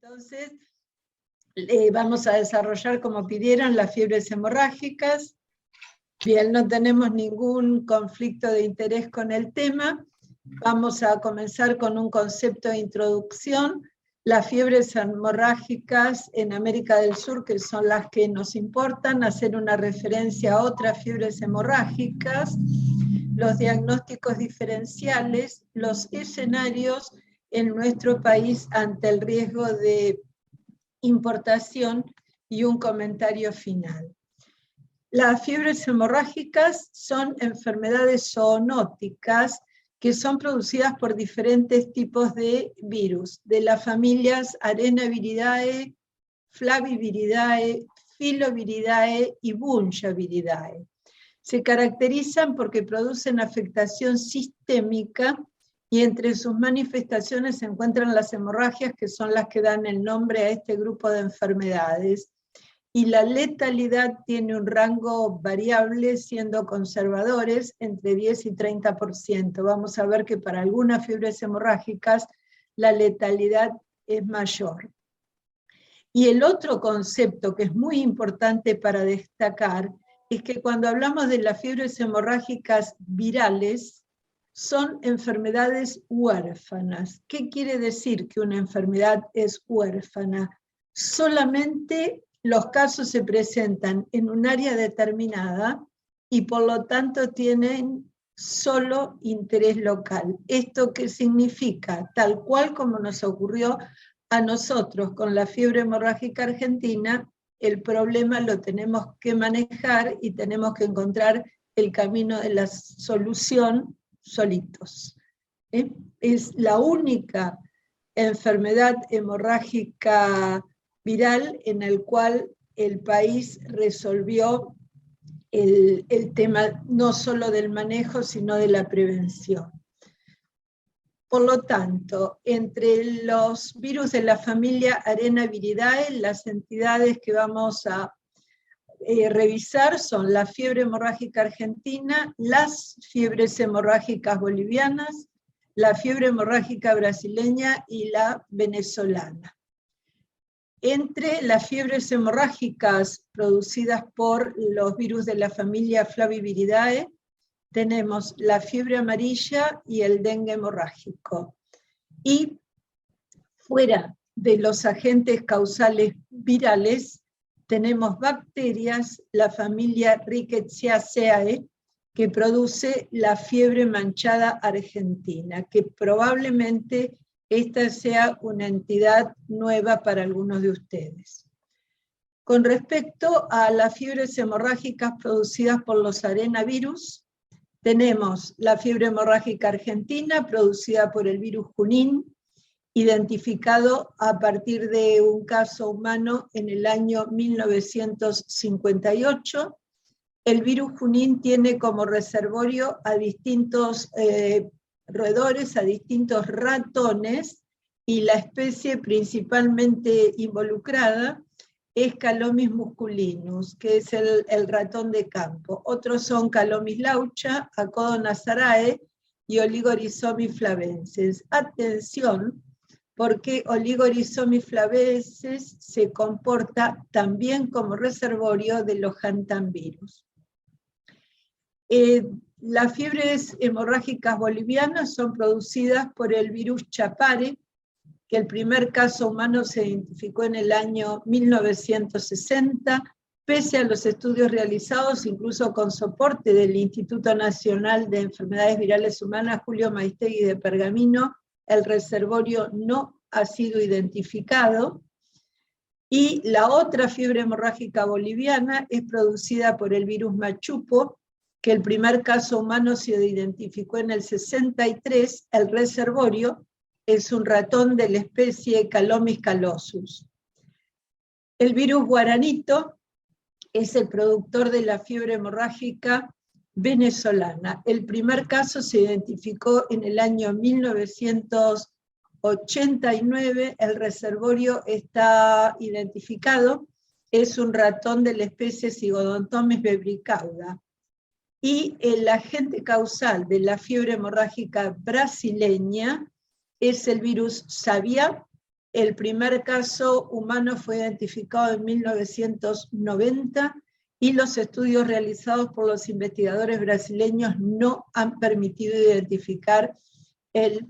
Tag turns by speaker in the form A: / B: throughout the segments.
A: Entonces, vamos a desarrollar, como pidieron, las fiebres hemorrágicas. Bien, no tenemos ningún conflicto de interés con el tema. Vamos a comenzar con un concepto de introducción. Las fiebres hemorrágicas en América del Sur, que son las que nos importan, hacer una referencia a otras fiebres hemorrágicas, los diagnósticos diferenciales, los escenarios en nuestro país ante el riesgo de importación y un comentario final. Las fiebres hemorrágicas son enfermedades zoonóticas que son producidas por diferentes tipos de virus, de las familias Arenaviridae, Flaviviridae, Filoviridae y Bungiaviridae. Se caracterizan porque producen afectación sistémica y entre sus manifestaciones se encuentran las hemorragias, que son las que dan el nombre a este grupo de enfermedades. Y la letalidad tiene un rango variable, siendo conservadores entre 10 y 30%. Vamos a ver que para algunas fiebres hemorrágicas la letalidad es mayor. Y el otro concepto que es muy importante para destacar es que cuando hablamos de las fiebres hemorrágicas virales, son enfermedades huérfanas. ¿Qué quiere decir que una enfermedad es huérfana? Solamente los casos se presentan en un área determinada y por lo tanto tienen solo interés local. ¿Esto qué significa? Tal cual como nos ocurrió a nosotros con la fiebre hemorrágica argentina, el problema lo tenemos que manejar y tenemos que encontrar el camino de la solución solitos. Es la única enfermedad hemorrágica viral en el cual el país resolvió el tema no solo del manejo, sino de la prevención. Por lo tanto, entre los virus de la familia Arenaviridae, las entidades que vamos a revisar son la fiebre hemorrágica argentina, las fiebres hemorrágicas bolivianas, la fiebre hemorrágica brasileña y la venezolana. Entre las fiebres hemorrágicas producidas por los virus de la familia Flaviviridae, tenemos la fiebre amarilla y el dengue hemorrágico. Y fuera de los agentes causales virales, tenemos bacterias, la familia Rickettsiaceae, que produce la fiebre manchada argentina, que probablemente esta sea una entidad nueva para algunos de ustedes. Con respecto a las fiebres hemorrágicas producidas por los arenavirus, tenemos la fiebre hemorrágica argentina, producida por el virus Junín, identificado a partir de un caso humano en el año 1958. El virus Junín tiene como reservorio a distintos roedores, a distintos ratones, y la especie principalmente involucrada es Calomis musculinus, que es el ratón de campo. Otros son Calomis laucha, Acodonazarae y Oligorhizomys flavensis. Atención, porque Oligorhizomys flavensis se comporta también como reservorio de los hantavirus. Las fiebres hemorrágicas bolivianas son producidas por el virus Chapare, que el primer caso humano se identificó en el año 1960, pese a los estudios realizados, incluso con soporte del Instituto Nacional de Enfermedades Virales Humanas, Julio Maistegui de Pergamino, el reservorio no ha sido identificado. Y la otra fiebre hemorrágica boliviana es producida por el virus Machupo, que el primer caso humano se identificó en el 63, el reservorio es un ratón de la especie Calomis calosus. El virus guaranito es el productor de la fiebre hemorrágica venezolana. El primer caso se identificó en el año 1989, el reservorio está identificado, es un ratón de la especie Sigodontomys bebricauda. Y el agente causal de la fiebre hemorrágica brasileña es el virus Savia, El primer caso humano fue identificado en 1990 y los estudios realizados por los investigadores brasileños no han permitido identificar el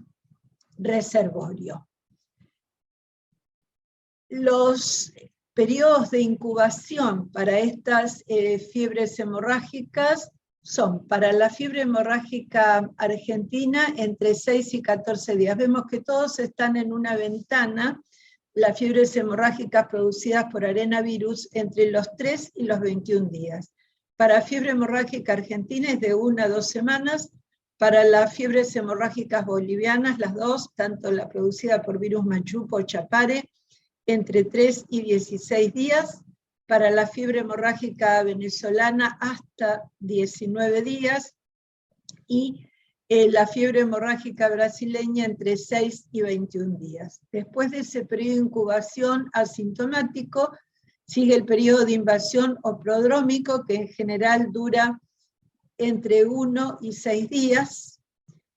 A: reservorio. Los periodos de incubación para estas fiebres hemorrágicas son, para la fiebre hemorrágica argentina, entre 6 y 14 días. Vemos que todos están en una ventana, las fiebres hemorrágicas producidas por arenavirus, entre los 3 y los 21 días. Para fiebre hemorrágica argentina es de 1 a 2 semanas, para las fiebres hemorrágicas bolivianas, las dos, tanto la producida por virus machupo o chapare, entre 3 y 16 días, para la fiebre hemorrágica venezolana hasta 19 días, y la fiebre hemorrágica brasileña entre 6 y 21 días. Después de ese periodo de incubación asintomático, sigue el periodo de invasión o prodrómico, que en general dura entre 1 y 6 días,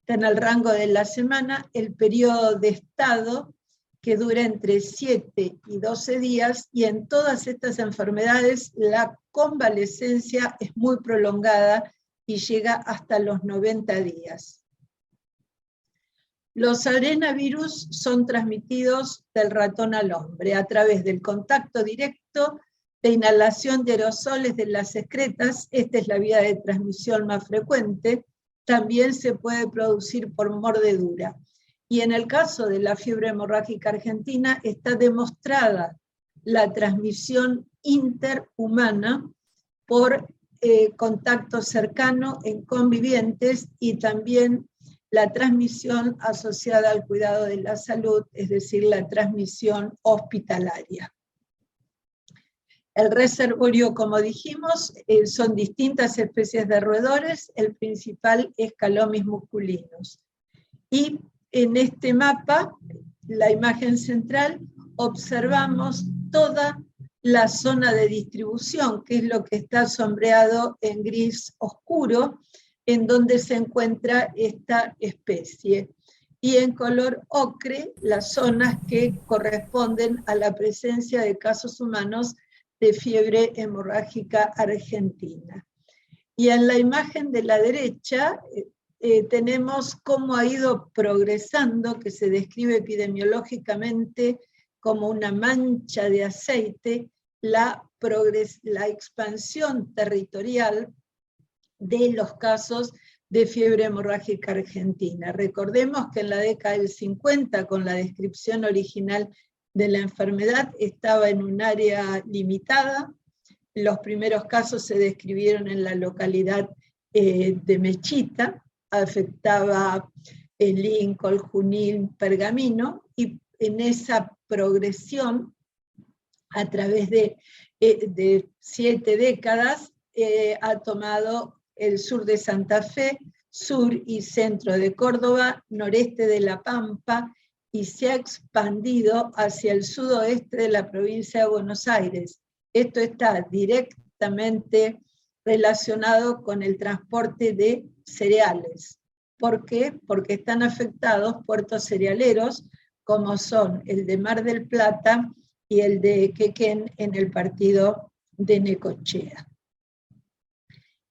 A: está en el rango de la semana. El periodo de estado, que dura entre 7 y 12 días, y en todas estas enfermedades la convalescencia es muy prolongada y llega hasta los 90 días. Los arenavirus son transmitidos del ratón al hombre a través del contacto directo, de inhalación de aerosoles de las excretas. Esta es la vía de transmisión más frecuente. También se puede producir por mordedura. Y en el caso de la fiebre hemorrágica argentina está demostrada la transmisión interhumana por contacto cercano en convivientes, y también la transmisión asociada al cuidado de la salud, es decir, la transmisión hospitalaria. El reservorio, como dijimos, son distintas especies de roedores, el principal es Calomis musculinus. Y en este mapa, la imagen central, observamos toda la zona de distribución, que es lo que está sombreado en gris oscuro, en donde se encuentra esta especie. Y en color ocre, las zonas que corresponden a la presencia de casos humanos de fiebre hemorrágica argentina. Y en la imagen de la derecha, tenemos cómo ha ido progresando, que se describe epidemiológicamente como una mancha de aceite, la expansión territorial de los casos de fiebre hemorrágica argentina. Recordemos que en la década del 50, con la descripción original de la enfermedad, estaba en un área limitada. Los primeros casos se describieron en la localidad de Mechita, afectaba Lincoln, Junín, Pergamino, y en esa progresión, a través de 7 décadas, ha tomado el sur de Santa Fe, sur y centro de Córdoba, noreste de La Pampa, y se ha expandido hacia el sudoeste de la provincia de Buenos Aires. Esto está directamente relacionado con el transporte de cereales. ¿Por qué? Porque están afectados puertos cerealeros, como son el de Mar del Plata y el de Quequén en el partido de Necochea.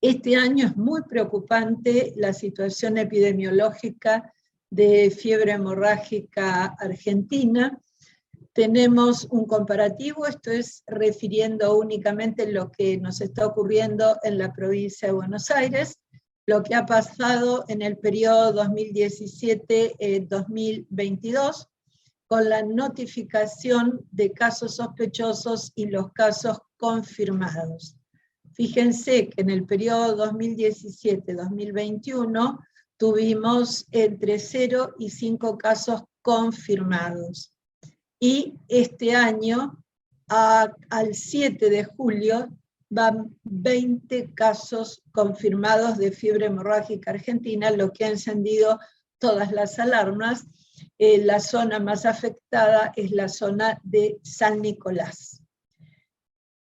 A: Este año es muy preocupante la situación epidemiológica de fiebre hemorrágica argentina. Tenemos un comparativo, esto es refiriendo únicamente lo que nos está ocurriendo en la provincia de Buenos Aires, lo que ha pasado en el periodo 2017-2022, con la notificación de casos sospechosos y los casos confirmados. Fíjense que en el periodo 2017-2021 tuvimos entre 0 y 5 casos confirmados. Y este año, al 7 de julio, van 20 casos confirmados de fiebre hemorrágica argentina, lo que ha encendido todas las alarmas. La zona más afectada es la zona de San Nicolás.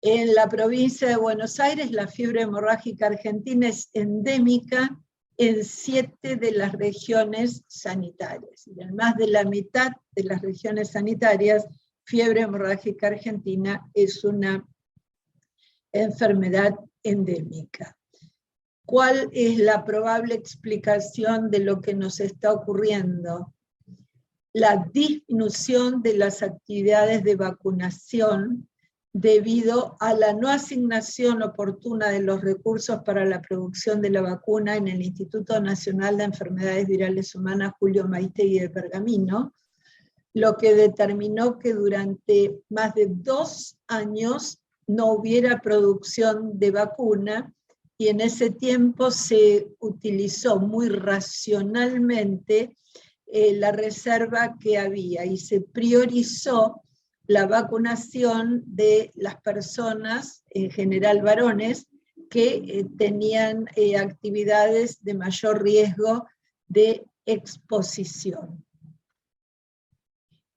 A: En la provincia de Buenos Aires, la fiebre hemorrágica argentina es endémica en 7 de las regiones sanitarias. Y en más de la mitad de las regiones sanitarias, fiebre hemorrágica argentina es una enfermedad endémica. ¿Cuál es la probable explicación de lo que nos está ocurriendo? La disminución de las actividades de vacunación debido a la no asignación oportuna de los recursos para la producción de la vacuna en el Instituto Nacional de Enfermedades Virales Humanas Julio Maistegui de Pergamino, lo que determinó que durante más de 2 años no hubiera producción de vacuna, y en ese tiempo se utilizó muy racionalmente la reserva que había y se priorizó la vacunación de las personas, en general varones, que tenían actividades de mayor riesgo de exposición.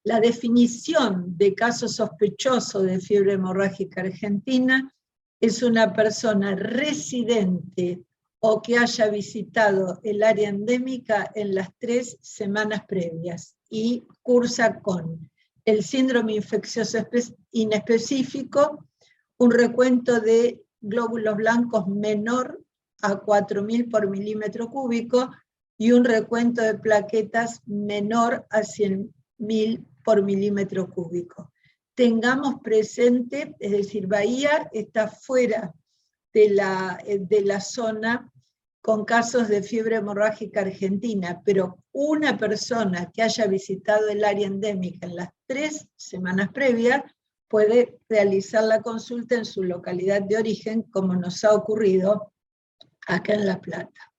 A: La definición de caso sospechoso de fiebre hemorrágica argentina es una persona residente o que haya visitado el área endémica en las 3 semanas previas y cursa con el síndrome infeccioso inespecífico, un recuento de glóbulos blancos menor a 4.000 por milímetro cúbico y un recuento de plaquetas menor a 100.000 por milímetro cúbico. Tengamos presente, es decir, Bahía está fuera de la zona con casos de fiebre hemorrágica argentina, pero una persona que haya visitado el área endémica en las 3 semanas previas puede realizar la consulta en su localidad de origen, como nos ha ocurrido acá en La Plata.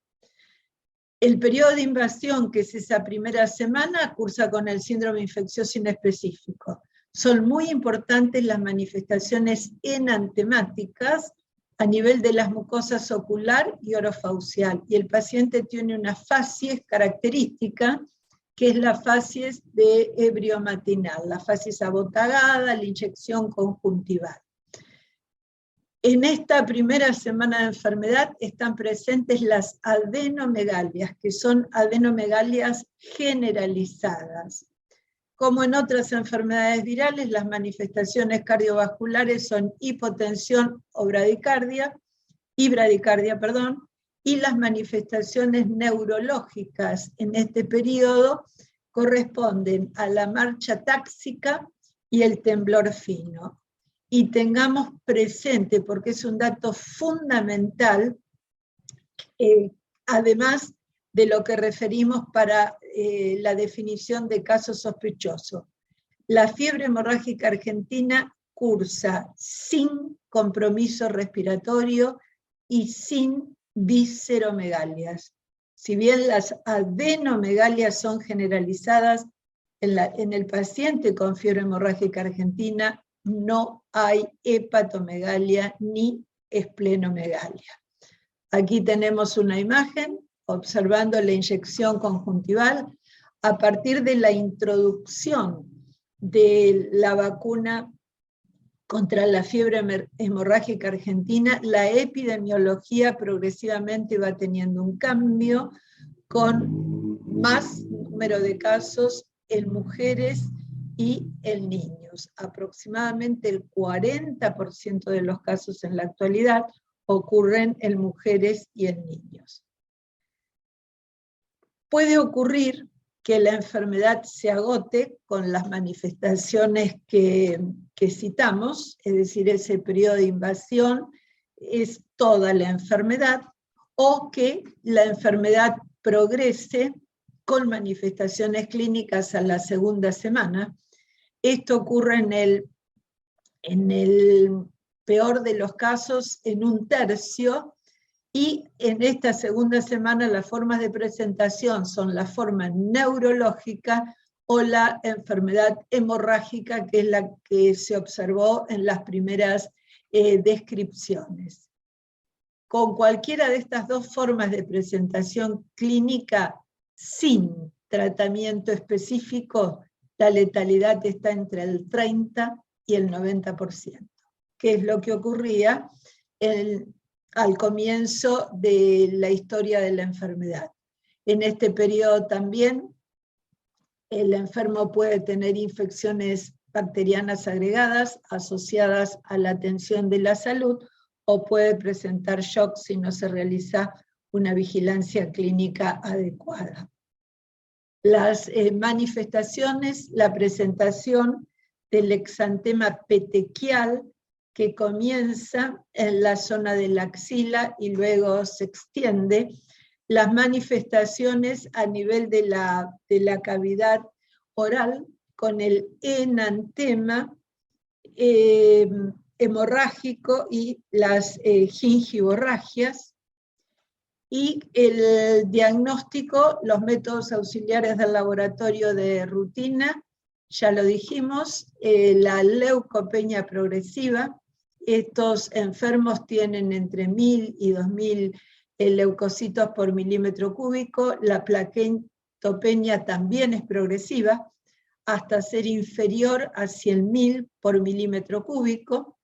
A: El periodo de invasión, que es esa primera semana, cursa con el síndrome infeccioso inespecífico. Son muy importantes las manifestaciones enantemáticas a nivel de las mucosas ocular y orofacial, y el paciente tiene una facies característica, que es la facies de ebrio matinal, la facies abotagada, la inyección conjuntival. En esta primera semana de enfermedad están presentes las adenomegalias, que son adenomegalias generalizadas. Como en otras enfermedades virales, las manifestaciones cardiovasculares son hipotensión o bradicardia, y las manifestaciones neurológicas en este periodo corresponden a la marcha táxica y el temblor fino. Y tengamos presente, porque es un dato fundamental, además de lo que referimos para la definición de caso sospechoso. La fiebre hemorrágica argentina cursa sin compromiso respiratorio y sin visceromegalias. Si bien las adenomegalias son generalizadas, en el paciente con fiebre hemorrágica argentina no hay hepatomegalia ni esplenomegalia. Aquí tenemos una imagen observando la inyección conjuntival a partir de la introducción de la vacuna contra la fiebre hemorrágica argentina. La epidemiología progresivamente va teniendo un cambio con más número de casos en mujeres y en niños. Aproximadamente el 40% de los casos en la actualidad ocurren en mujeres y en niños. Puede ocurrir que la enfermedad se agote con las manifestaciones que citamos, es decir, ese periodo de invasión es toda la enfermedad, o que la enfermedad progrese con manifestaciones clínicas a la segunda semana. Esto ocurre en el peor de los casos en 1/3, y en esta segunda semana las formas de presentación son la forma neurológica o la enfermedad hemorrágica, que es la que se observó en las primeras descripciones. Con cualquiera de estas dos formas de presentación clínica, sin tratamiento específico, la letalidad está entre el 30 y el 90%, que es lo que ocurría al comienzo de la historia de la enfermedad. En este periodo también el enfermo puede tener infecciones bacterianas agregadas asociadas a la atención de la salud o puede presentar shock si no se realiza una vigilancia clínica adecuada. Las manifestaciones, la presentación del exantema petequial que comienza en la zona de la axila y luego se extiende, las manifestaciones a nivel de la cavidad oral con el enantema hemorrágico y las gingivorragias, y el diagnóstico, los métodos auxiliares del laboratorio de rutina, ya lo dijimos, la leucopenia progresiva. Estos enfermos tienen entre 1000 y 2000 leucocitos por milímetro cúbico. La plaquetopenia también es progresiva, hasta ser inferior a 100.000 por milímetro cúbico.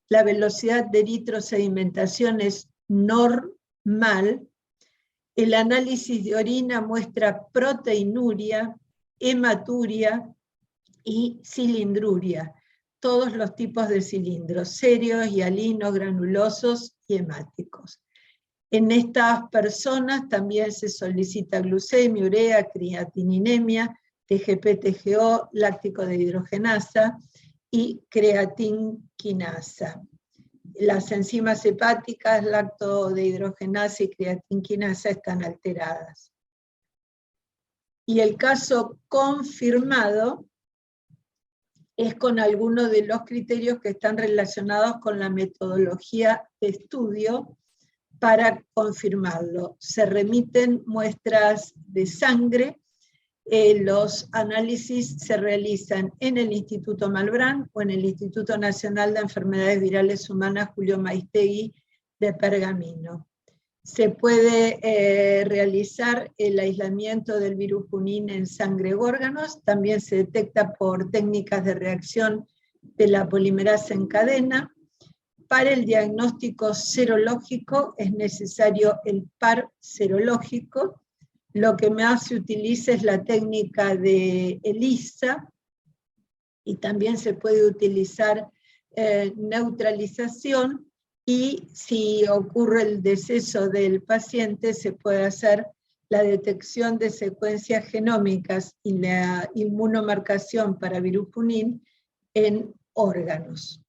A: La velocidad de eritrosedimentación es normal. El análisis de orina muestra proteinuria, hematuria y cilindruria, todos los tipos de cilindros, serios, hialinos, granulosos y hemáticos. En estas personas también se solicita glucemia, urea, creatininemia, TGP-TGO, láctico de hidrogenasa y creatinquinasa. Las enzimas hepáticas, lacto de hidrogenasa y creatinquinasa están alteradas. Y el caso confirmado es con algunos de los criterios que están relacionados con la metodología de estudio para confirmarlo. Se remiten muestras de sangre, los análisis se realizan en el Instituto Malbrán o en el Instituto Nacional de Enfermedades Virales Humanas Julio Maistegui de Pergamino. Se puede realizar el aislamiento del virus Junín en sangre u órganos, también se detecta por técnicas de reacción de la polimerasa en cadena. Para el diagnóstico serológico es necesario el par serológico. Lo que más se utiliza es la técnica de ELISA y también se puede utilizar neutralización, y si ocurre el deceso del paciente se puede hacer la detección de secuencias genómicas y la inmunomarcación para virus Junín en órganos.